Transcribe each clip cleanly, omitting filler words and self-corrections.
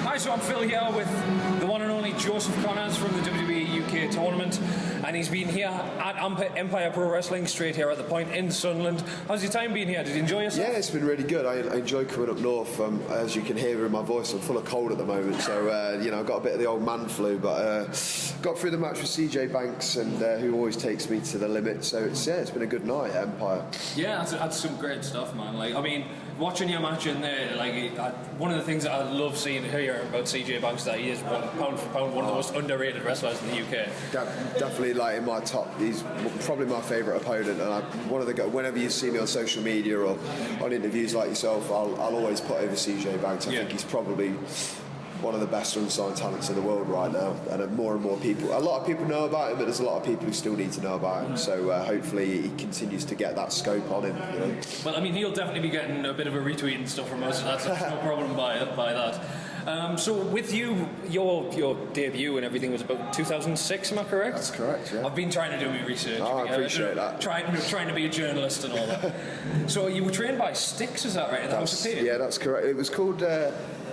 Hi, so I'm Phil here with the one and only Joseph Connors from the WWE UK tournament, and he's been here at Empire Pro Wrestling, straight here at the Point in Sunderland. How's your time been here? Did you enjoy yourself? Yeah, it's been really good. I enjoy coming up north. As you can hear in my voice, I'm full of cold at the moment, so I've got a bit of the old man flu, but got through the match with CJ Banks, and who always takes me to the limit. So it's been a good night at Empire. Yeah, that's some great stuff, man. Like, I mean, watching your match in there, one of the things that I love seeing here about CJ Banks, that he is pound for pound one of the most underrated wrestlers in the UK. Definitely, like in my top, he's probably my favourite opponent, and whenever you see me on social media or on interviews like yourself, I'll always put over CJ Banks. I think he's probably one of the best unsigned talents in the world right now, and more and more people, a lot of people know about him, but there's a lot of people who still need to know about him, so hopefully he continues to get that scope on him, you know. Well, I mean, he'll definitely be getting a bit of a retweet and stuff from us, so that's no problem by that. So with you, your debut and everything was about 2006, am I correct? That's correct, yeah. I've been trying to do my research. I appreciate that. Trying to be a journalist and all that. So you were trained by Styx, is that right? Yeah, that's correct. It was called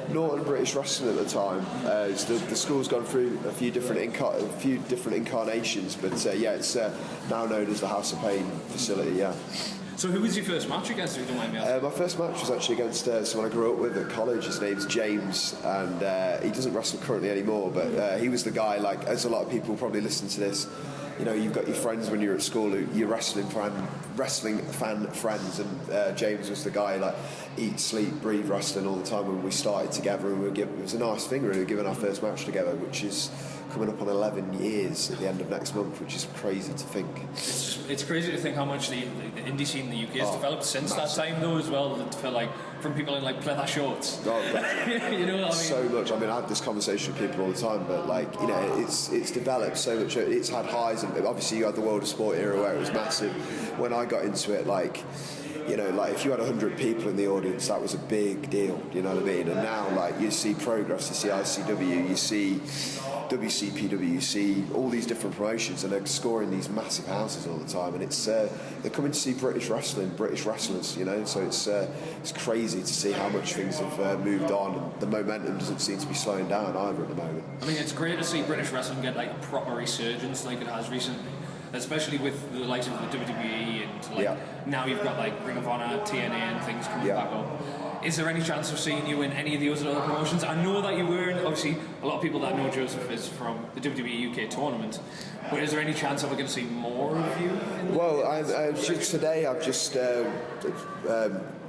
Norton British Wrestling at the time. The school's gone through a few different incarnations, but it's now known as the House of Pain facility. Yeah. So who was your first match against, if you don't mind me asking? My first match was actually against someone I grew up with at college. His name's James, and he doesn't wrestle currently anymore, but he was the guy, like, as a lot of people probably listen to this, you know, you've got your friends when you're at school, you're wrestling fan friends, and James was the guy, like, eat, sleep, breathe wrestling all the time when we started together, and it was a nice thing, really, giving our first match together, which is coming up on 11 years at the end of next month, which is crazy to think. It's crazy to think how much the indie scene in the UK has developed since that time, though, as well, from people in, like, pleather shorts. You know what I mean? So much. I mean, I have this conversation with people all the time, but, like, you know, it's developed so much. It's had highs, and obviously you had the World of Sport era where it was massive. When I got into it, like, you know, like, if you had 100 people in the audience, that was a big deal, you know what I mean? And now, like, you see Progress, you see ICW, you see WCPW, you see all these different promotions, and they're scoring these massive houses all the time, and it's they're coming to see British wrestling, British wrestlers, you know, so it's crazy to see how much things have moved on, and the momentum doesn't seem to be slowing down either at the moment. I mean, it's great to see British wrestling get, like, a proper resurgence like it has recently, especially with the likes of the WWE, and now you've got, like, Ring of Honor, TNA and things coming back up. Is there any chance of seeing you in any of the other promotions? I know that you were in, obviously, a lot of people that know Joseph is from the WWE UK tournament, but is there any chance that we're going to see more of you? Today I've just, I'm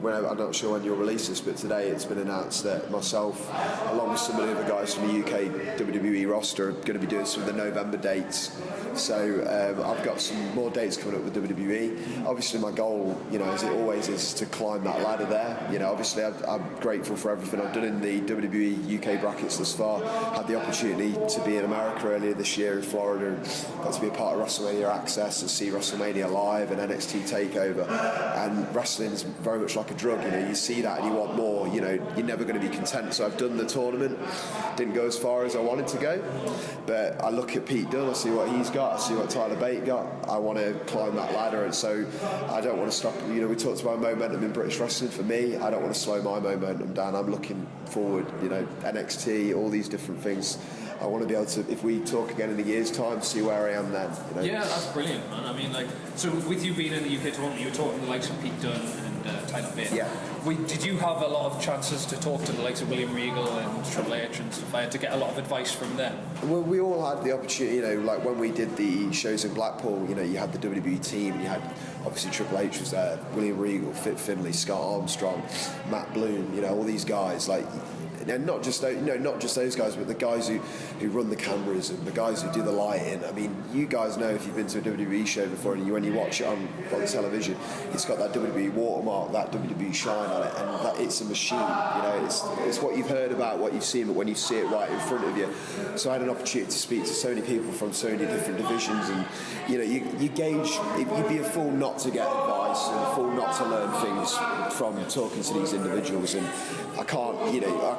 not sure when you'll release this, but today it's been announced that myself, along with some of the other guys from the UK WWE roster, are going to be doing some of the November dates. So I've got some more dates coming up with WWE. Obviously my goal, you know, as it always is, to climb that ladder there. You know, obviously I'm grateful for everything I've done in the WWE UK brackets thus far. Had the opportunity to be in America earlier this year in Florida, and got to be a part of WrestleMania Access and see WrestleMania live and NXT TakeOver. And wrestling is very much like a drug, you know, you see that and you want more, you know, you're never going to be content. So I've done the tournament, didn't go as far as I wanted to go, but I look at Pete Dunne, I see what he's got, I see what Tyler Bate got, I want to climb that ladder, and so I don't want to stop. You know, we talked about momentum in British wrestling. For me, I don't want to slow my momentum down. I'm looking forward, you know, NXT, all these different things. I want to be able to, if we talk again in a year's time, see where I am then, you know? Yeah, that's brilliant, man. I mean, like, so with you being in the UK tournament, you were talking to the likes of Pete Dunne and Tyler Bate. Yeah. Did you have a lot of chances to talk to the likes of William Regal and Triple H and stuff like that, to get a lot of advice from them? Well, we all had the opportunity, you know, like when we did the shows in Blackpool, you know, you had the WWE team, you had, obviously Triple H was there, William Regal, Fit Finlay, Scott Armstrong, Matt Bloom, you know, all these guys, like, and not just those guys, but the guys who run the cameras and the guys who do the lighting. I mean, you guys know, if you've been to a WWE show before, and when you watch it on television, it's got that WWE watermark, that WWE shine on it, and that it's a machine. You know, it's what you've heard about, what you've seen, but when you see it right in front of you. So I had an opportunity to speak to so many people from so many different divisions, and you know, you gauge. You'd be a fool not to get advice, and a fool not to learn things from talking to these individuals. And I can't, you know, I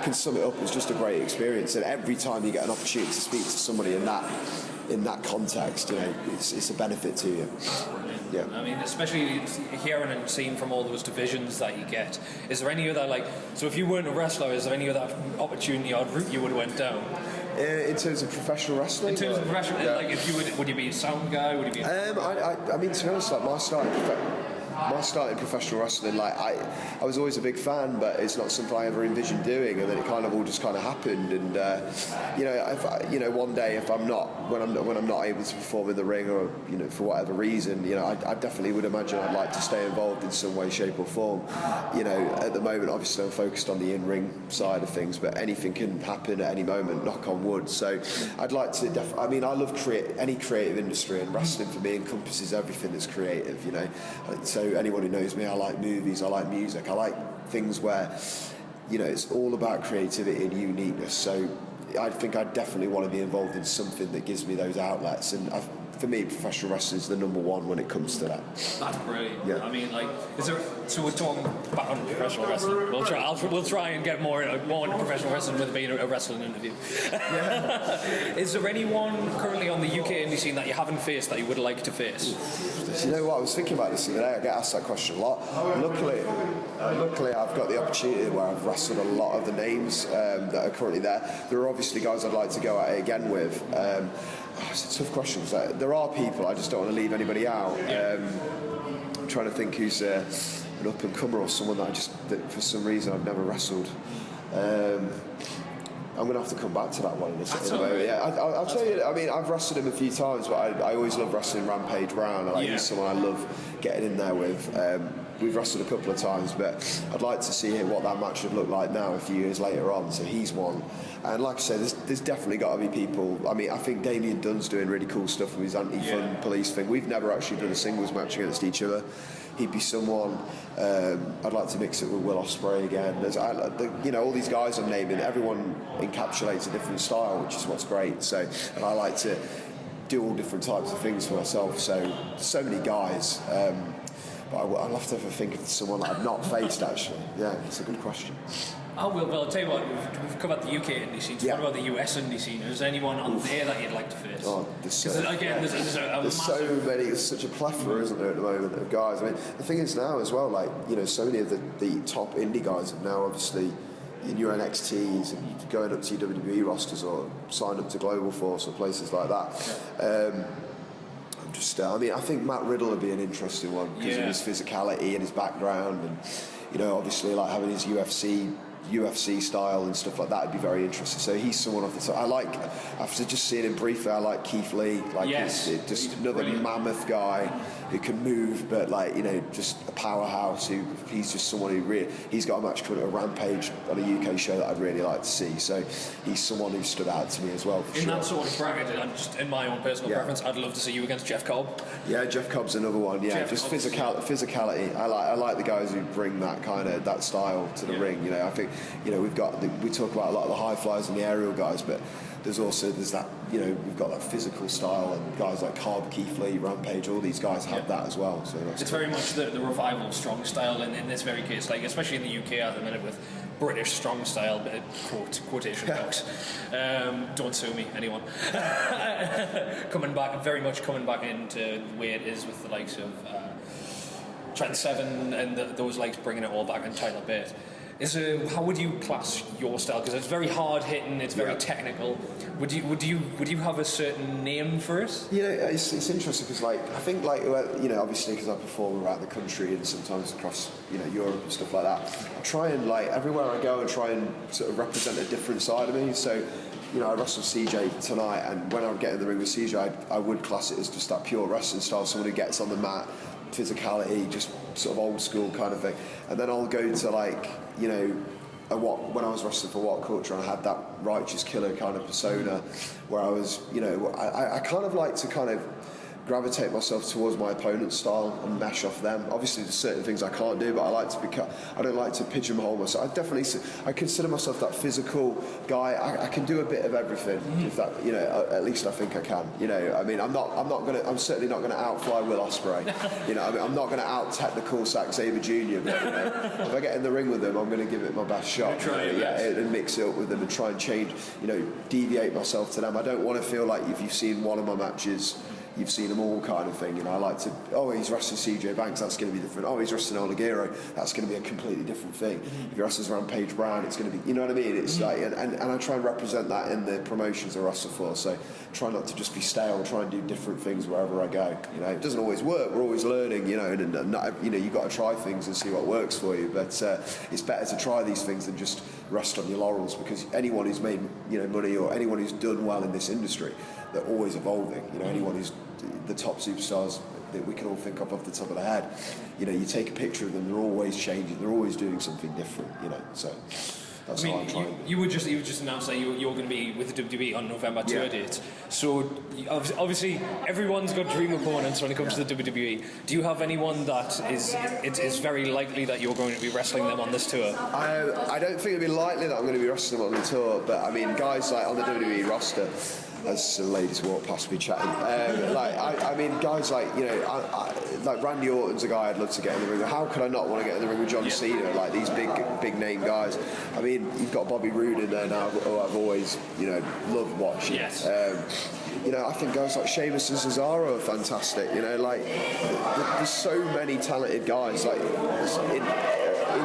can sum it up as just a great experience, and every time you get an opportunity to speak to somebody in that context, you know, it's a benefit to you. Yeah. I mean, especially hearing and seeing from all those divisions that you get. Is there any other, like, so if you weren't a wrestler, is there any other opportunity or route you would have went down? In terms of professional wrestling? In terms of professional, like, if you would you be a sound guy? Would you be? I mean, to be honest, like my start in professional wrestling, like I was always a big fan, but it's not something I ever envisioned doing, and then it kind of all just kind of happened. And one day if I'm not when I'm not able to perform in the ring, or for whatever reason, I definitely would imagine I'd like to stay involved in some way, shape or form. At the moment, obviously I'm focused on the in-ring side of things, but anything can happen at any moment, knock on wood. So I'd like to I love any creative industry, and wrestling for me encompasses everything that's creative. So anyone who knows me, I like movies, I like music, I like things where it's all about creativity and uniqueness. So I think I definitely want to be involved in something that gives me those outlets, and for me, professional wrestling is the number one when it comes to that. That's brilliant. Yeah. I mean, like, so we're talking back on professional wrestling. We'll try and get more into professional wrestling with it being a wrestling interview. Yeah. Is there anyone currently on the UK indie scene that you haven't faced that you would like to face? You know what, I was thinking about this the other day. I get asked that question a lot. Luckily, I've got the opportunity where I've wrestled a lot of the names that are currently there. There are obviously guys I'd like to go at it again with. It's a tough question. There are people, I just don't want to leave anybody out. I'm trying to think who's an up and comer or someone that for some reason I've never wrestled. I'm going to have to come back to that one in a moment. Yeah, I'll tell you. I mean, I've wrestled him a few times, but I always love wrestling Rampage Brown. He's someone I love getting in there with. We've wrestled a couple of times, but I'd like to see what that match would look like now a few years later on. So he's one. And like I said, there's definitely got to be people. I mean, I think Damien Dunn's doing really cool stuff with his anti-fun police thing. We've never actually done a singles match against each other. He'd be someone. I'd like to mix it with Will Ospreay again. All these guys I'm naming, everyone encapsulates a different style, which is what's great. So, and I like to do all different types of things for myself. So many guys. But I'll have to have a think of someone that I've not faced, actually. Yeah, it's a good question. Oh, well, I'll tell you what, we've covered the UK indie scene. What about the US indie scene? Is there anyone on there that you'd like to face? Oh, there's so many, there's such a plethora, isn't there, at the moment, of guys. I mean, the thing is now as well, like, so many of the top indie guys have now obviously in your NXTs and going up to your WWE rosters or signed up to Global Force or places like that. I think Matt Riddle would be an interesting one because of his physicality and his background, and obviously like having his UFC style and stuff like that would be very interesting. So he's someone off the top. After just seeing him briefly, I like Keith Lee. He's just another mammoth guy who can move, but just a powerhouse. He's just someone who he's got a match coming at a Rampage on a UK show that I'd really like to see. So he's someone who stood out to me as well. In that sort of bracket, and just in my own personal preference, I'd love to see you against Jeff Cobb. Yeah, Jeff Cobb's another one. Yeah, physicality. I like the guys who bring that style to the ring. I think we talk about a lot of the high flyers and the aerial guys, but there's that we've got that physical style, and guys like Cobb, Keith Lee, Rampage, all these guys have that as well. So it's very much the revival of strong style in this very case, especially in the UK at the minute with British strong style, quotation marks. Don't sue me, anyone. coming back into the way it is with the likes of Trent Seven and those likes bringing it all back in Tyler Bate. How would you class your style? Because it's very hard hitting, it's very technical. Would you have a certain name for it? It's interesting because I think obviously because I perform around the country and sometimes across Europe and stuff like that, I try and everywhere I go and try and sort of represent a different side of me. So I wrestled CJ tonight, and when I would get in the ring with CJ, I would class it as just that pure wrestling style, someone who gets on the mat, physicality, just sort of old school kind of thing. And then I'll go to when I was wrestling for What Culture, I had that righteous killer kind of persona where I was, I kind of like to kind of gravitate myself towards my opponent's style and mesh off them. Obviously there's certain things I can't do, but I don't like to pigeonhole myself. I consider myself that physical guy. I can do a bit of everything. If that, at least I think I can. I'm certainly not going to outfly Will Ospreay. I'm not going to out technical Zack Sabre Jr. But if I get in the ring with them, I'm going to give it my best shot. And mix it up with them and try and change, deviate myself to them. I don't want to feel like if you've seen one of my matches, you've seen them all kind of thing. You know, I like to, oh, he's wrestling CJ Banks, that's going to be different. Oh, he's wrestling Oligero, that's going to be a completely different thing. If he wrestles Rampage Brown, it's going to be, you know what I mean? It's like, and I try and represent that in the promotions I wrestle for. So try not to just be stale, try and do different things wherever I go. You know, it doesn't always work, we're always learning, you know, and not, you know, you've got to try things and see what works for you. But it's better to try these things than just rest on your laurels, because anyone who's made, you know, money, or anyone who's done well in this industry, they're always evolving. You know, anyone who's the top superstars that we can all think of off the top of the head, you know, you take a picture of them, they're always changing, they're always doing something different, you know, so that's how I'm trying. You would just announce that you're going to be with the WWE on November tour dates. So obviously everyone's got dream opponents when it comes to the WWE. Do you have anyone that is very likely that you're going to be wrestling them on this tour? I don't think it'd be likely that I'm going to be wrestling them on the tour, but I mean, guys like on the WWE roster, as the ladies walk past me chatting, I mean, guys like, you know, like Randy Orton's a guy I'd love to get in the ring with. How could I not want to get in the ring with John Cena? Like these big name guys. I mean, you've got Bobby Roode in there now, who I've always, you know, loved watching. Yes. You know, I think guys like Sheamus and Cesaro are fantastic. You know, like there's so many talented guys like in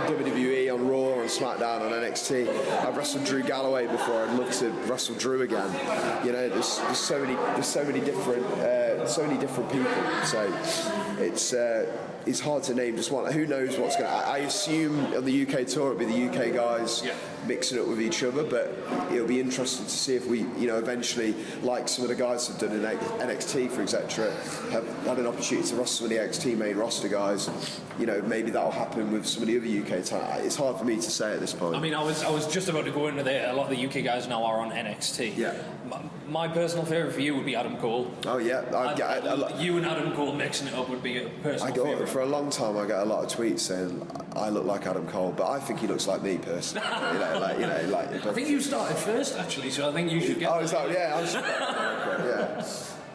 WWE, on Raw, on SmackDown, on NXT. I've wrestled Drew Galloway before. I'd love to wrestle Drew again. You know, there's so many different people. So it's hard to name just one. Who knows what's going to... I assume on the UK tour it'll be the UK guys mixing it with each other, but it'll be interesting to see if we, you know, eventually, like some of the guys have done in NXT, for etc., have had an opportunity to wrestle some of the NXT main roster guys. You know, maybe that'll happen with some of the other UK talent. It's hard for me to say at this point. I mean, I was just about to go into there. A lot of the UK guys now are on NXT. Yeah. My personal favourite for you would be Adam Cole. Oh yeah, you and Adam Cole mixing it up would be a personal favourite. For a long time, I get a lot of tweets saying I look like Adam Cole, but I think he looks like me personally. I think you started first actually, so I think you should get. Oh, is that yeah?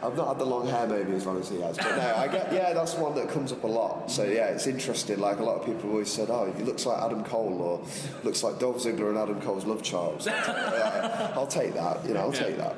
I've not had the long hair maybe as long as he has, but no, I get, that's one that comes up a lot. So yeah, it's interesting. Like a lot of people have always said, oh, he looks like Adam Cole, or looks like Dolph Ziggler and Adam Cole's love child. I'll take that. You know, I'll take that.